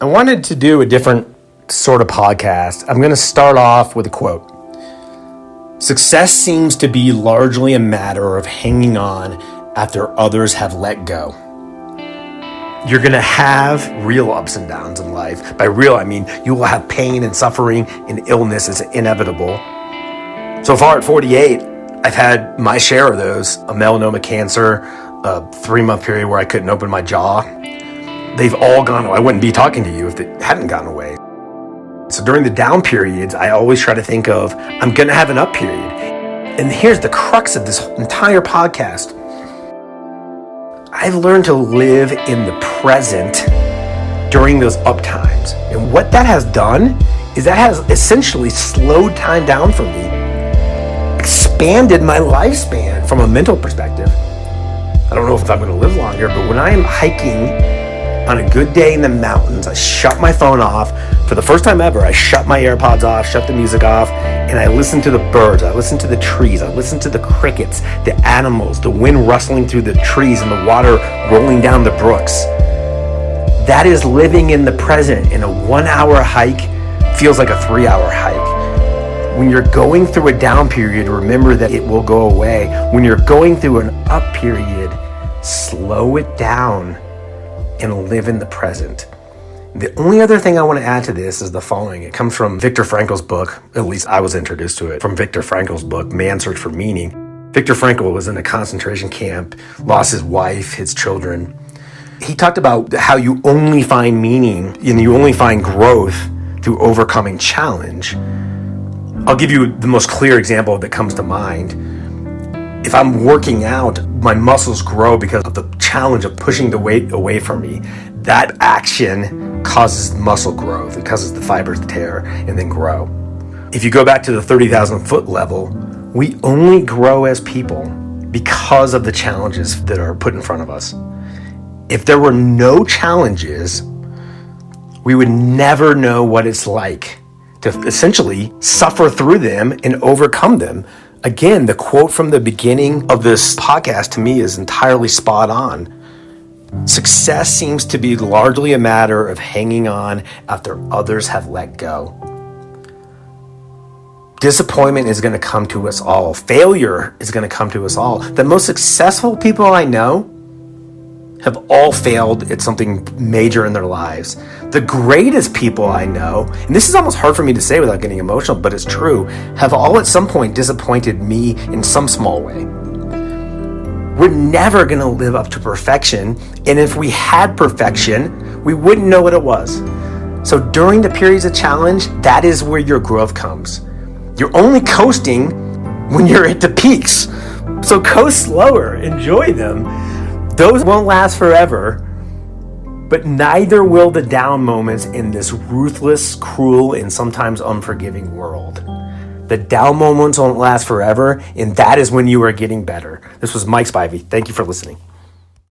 I wanted to do a different sort of podcast. I'm going to start off with a quote. Success seems to be largely a matter of hanging on after others have let go. You're going to have real ups and downs in life. By real, I mean you will have pain and suffering and illness is inevitable. So far at 48, I've had my share of those. A melanoma cancer, a 3-month period where I couldn't open my jaw. They've all gone away. I wouldn't be talking to you if it hadn't gone away. So during the down periods, I always try to think of, I'm going to have an up period. And here's the crux of this entire podcast. I've learned to live in the present during those up times. And what that has done is that has essentially slowed time down for me, expanded my lifespan from a mental perspective. I don't know if I'm going to live longer, but when I am hiking on a good day in the mountains, I shut my phone off. For the first time ever, I shut my AirPods off, shut the music off, and I listen to the birds, I listen to the trees, I listen to the crickets, the animals, the wind rustling through the trees and the water rolling down the brooks. That is living in the present, and a 1-hour hike feels like a 3-hour hike. When you're going through a down period, remember that it will go away. When you're going through an up period, slow it down and live in the present. The only other thing I want to add to this is the following. It comes from Viktor Frankl's book, at least I was introduced to it, from Viktor Frankl's book, Man's Search for Meaning. Viktor Frankl was in a concentration camp, lost his wife, his children. He talked about how you only find meaning and you only find growth through overcoming challenge. I'll give you the most clear example that comes to mind. If I'm working out, my muscles grow because of the challenge of pushing the weight away from me. That action causes muscle growth. It causes the fibers to tear and then grow. If you go back to the 30,000 foot level, we only grow as people because of the challenges that are put in front of us. If there were no challenges, we would never know what it's like to essentially suffer through them and overcome them. Again, the quote from the beginning of this podcast to me is entirely spot on. Success seems to be largely a matter of hanging on after others have let go. Disappointment is going to come to us all. Failure is going to come to us all. The most successful people I know have all failed at something major in their lives. The greatest people I know, and this is almost hard for me to say without getting emotional, but it's true, have all at some point disappointed me in some small way. We're never going to live up to perfection, and if we had perfection, we wouldn't know what it was. So during the periods of challenge, that is where your growth comes. You're only coasting when you're at the peaks. So coast slower, enjoy them. Those won't last forever, but neither will the down moments in this ruthless, cruel, and sometimes unforgiving world. The down moments won't last forever, and that is when you are getting better. This was Mike Spivey. Thank you for listening.